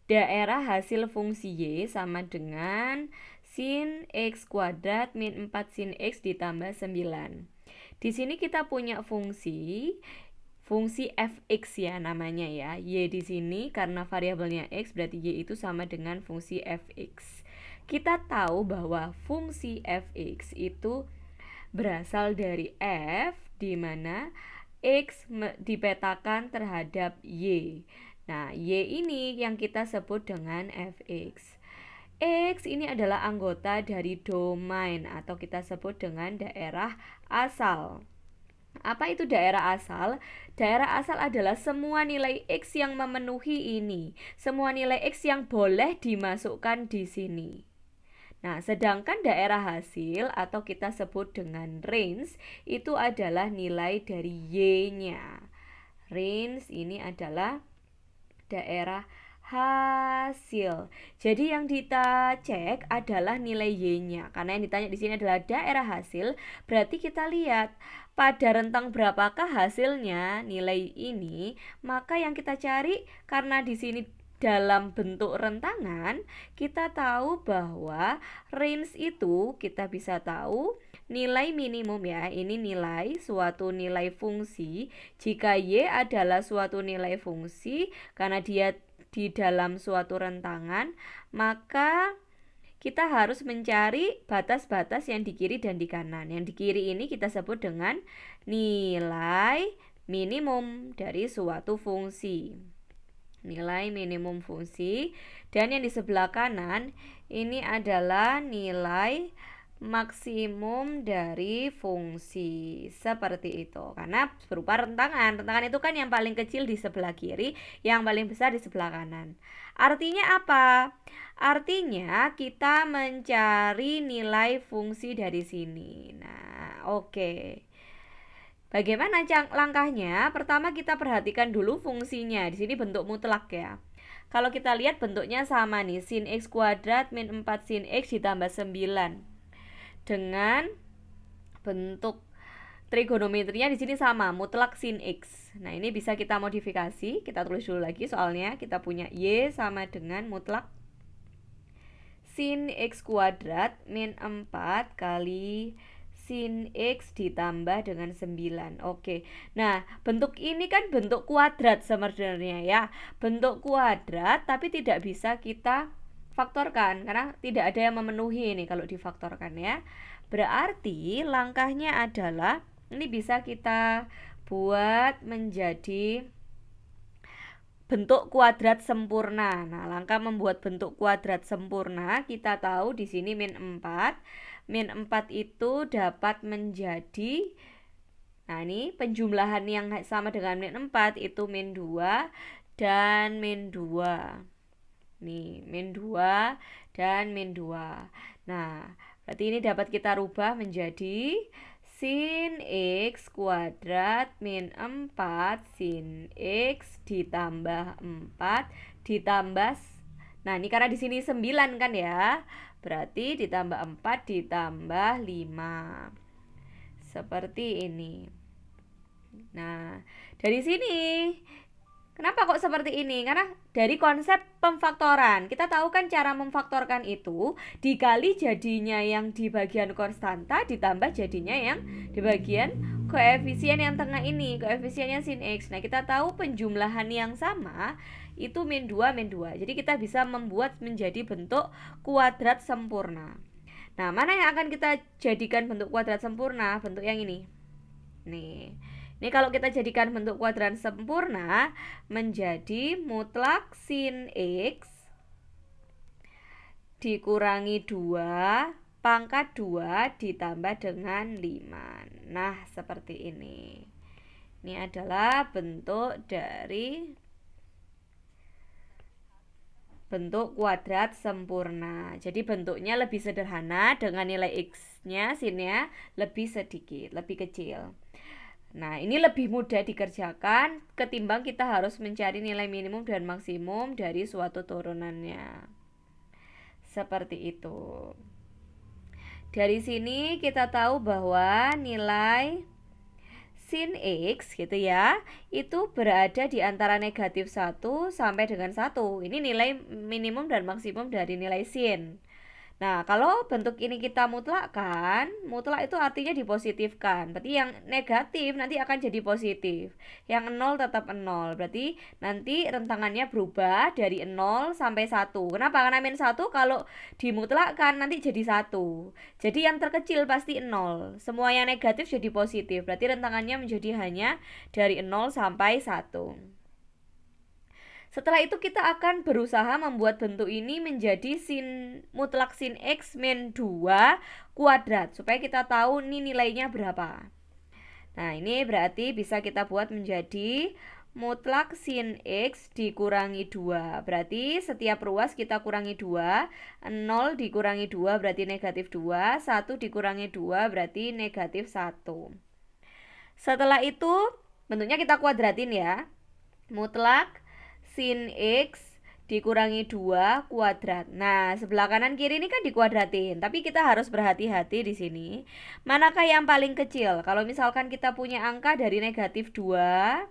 daerah hasil fungsi Y sama dengan sin X kuadrat min 4 sin X ditambah 9. Di sini kita punya fungsi fx ya namanya ya. Y di sini karena variabelnya X berarti Y itu sama dengan fungsi fx. Kita tahu bahwa fungsi fx itu berasal dari f di mana X dipetakan terhadap Y. Nah, Y ini yang kita sebut dengan fx. X ini adalah anggota dari domain atau kita sebut dengan daerah asal. Apa itu daerah asal? Daerah asal adalah semua nilai X yang memenuhi ini. Semua nilai X yang boleh dimasukkan di sini. Nah, sedangkan daerah hasil atau kita sebut dengan range itu adalah nilai dari Y-nya. Range ini adalah daerah hasil. Jadi yang kita cek adalah nilai Y-nya. Karena yang ditanya di sini adalah daerah hasil, berarti kita lihat pada rentang berapakah hasilnya nilai ini, maka yang kita cari karena di sini dalam bentuk rentangan, kita tahu bahwa range itu kita bisa tahu nilai minimum ya. Ini nilai suatu nilai fungsi. Jika Y adalah suatu nilai fungsi karena dia di dalam suatu rentangan, maka kita harus mencari batas-batas yang di kiri dan di kanan. Yang di kiri ini kita sebut dengan nilai minimum dari suatu fungsi. Nilai minimum fungsi. Dan yang di sebelah kanan ini adalah nilai maksimum dari fungsi. Seperti itu. Karena berupa rentangan. Rentangan itu kan yang paling kecil di sebelah kiri, yang paling besar di sebelah kanan. Artinya apa? Artinya kita mencari nilai fungsi dari sini. Nah, oke. Bagaimana langkahnya? Pertama kita perhatikan dulu fungsinya. Di sini bentuk mutlak ya. Kalau kita lihat bentuknya sama nih, sin X kuadrat min 4 sin X ditambah 9. Dengan bentuk trigonometrinya di sini sama, mutlak sin X. Nah, ini bisa kita modifikasi. Kita tulis dulu lagi soalnya kita punya Y sama dengan mutlak sin X kuadrat min 4 kali sin X ditambah dengan 9. Oke. Nah, bentuk ini kan bentuk kuadrat sebenarnya ya. Bentuk kuadrat tapi tidak bisa kita faktorkan karena tidak ada yang memenuhi ini kalau difaktorkan ya. Berarti langkahnya adalah ini bisa kita buat menjadi bentuk kuadrat sempurna. Nah, langkah membuat bentuk kuadrat sempurna kita tahu di sini min 4. Min 4 itu dapat menjadi, nah ini penjumlahan yang sama dengan min 4 itu min 2 dan min 2. Nih, min 2 dan min 2. Nah, berarti ini dapat kita rubah menjadi sin X kuadrat min 4 sin X ditambah 4 ditambah, nah ini karena di sini 9 kan ya, berarti ditambah 4 ditambah 5. Seperti ini. Nah, dari sini kenapa kok seperti ini? Karena dari konsep pemfaktoran. Kita tahu kan cara memfaktorkan itu dikali jadinya yang di bagian konstanta ditambah jadinya yang di bagian koefisien yang tengah ini, koefisiennya sin X. Nah, kita tahu penjumlahan yang sama itu min 2 min 2. Jadi kita bisa membuat menjadi bentuk kuadrat sempurna. Nah, mana yang akan kita jadikan bentuk kuadrat sempurna? Bentuk yang ini. Nih. Ini kalau kita jadikan bentuk kuadrat sempurna menjadi mutlak sin X dikurangi 2 pangkat 2 ditambah dengan 5. Nah, seperti ini. Ini adalah bentuk dari bentuk kuadrat sempurna. Jadi bentuknya lebih sederhana dengan nilai X-nya, sinnya lebih sedikit, lebih kecil. Nah, ini lebih mudah dikerjakan ketimbang kita harus mencari nilai minimum dan maksimum dari suatu turunannya. Seperti itu. Dari sini kita tahu bahwa nilai sin X gitu ya, itu berada di antara negatif 1 sampai dengan 1. Ini nilai minimum dan maksimum dari nilai sin. Nah, kalau bentuk ini kita mutlakkan, mutlak itu artinya dipositifkan. Berarti yang negatif nanti akan jadi positif. Yang 0 tetap 0. Berarti nanti rentangannya berubah dari 0 sampai 1. Kenapa? Karena min 1 kalau dimutlakkan nanti jadi 1. Jadi yang terkecil pasti 0. Semua yang negatif jadi positif. Berarti rentangannya menjadi hanya dari 0 sampai 1. Setelah itu kita akan berusaha membuat bentuk ini menjadi mutlak sin X min 2 kuadrat supaya kita tahu ini nilainya berapa. Nah, ini berarti bisa kita buat menjadi mutlak sin X dikurangi 2. Berarti setiap ruas kita kurangi 2. 0 dikurangi 2 berarti negatif 2. 1 dikurangi 2 berarti negatif 1. Setelah itu bentuknya kita kuadratin ya. Mutlak sin X dikurangi 2 kuadrat. Nah, sebelah kanan kiri ini kan dikuadratin, tapi kita harus berhati-hati di sini. Manakah yang paling kecil? Kalau misalkan kita punya angka dari negatif 2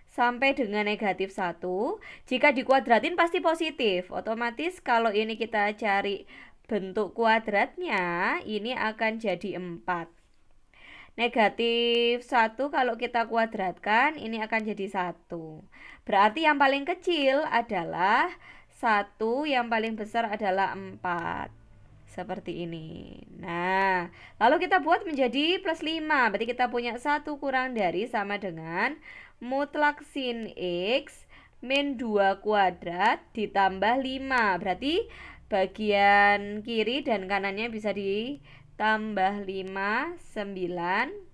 sampai dengan negatif 1, jika dikuadratin pasti positif. Otomatis kalau ini kita cari bentuk kuadratnya, ini akan jadi 4. Negatif 1 kalau kita kuadratkan ini akan jadi 1. Berarti yang paling kecil adalah 1, yang paling besar adalah 4. Seperti ini. Nah, lalu kita buat menjadi plus 5. Berarti kita punya 1 kurang dari sama dengan mutlak sin X min 2 kuadrat ditambah 5. Berarti bagian kiri dan kanannya bisa ditambah 5, 9.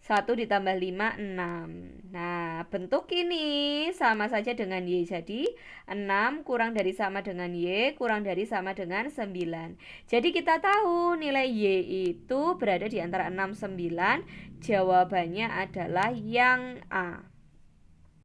1 ditambah 5, 6. Nah, bentuk ini sama saja dengan Y. Jadi, 6 kurang dari sama dengan Y, kurang dari sama dengan 9. Jadi, kita tahu nilai Y itu berada di antara 6, 9. Jawabannya adalah yang A.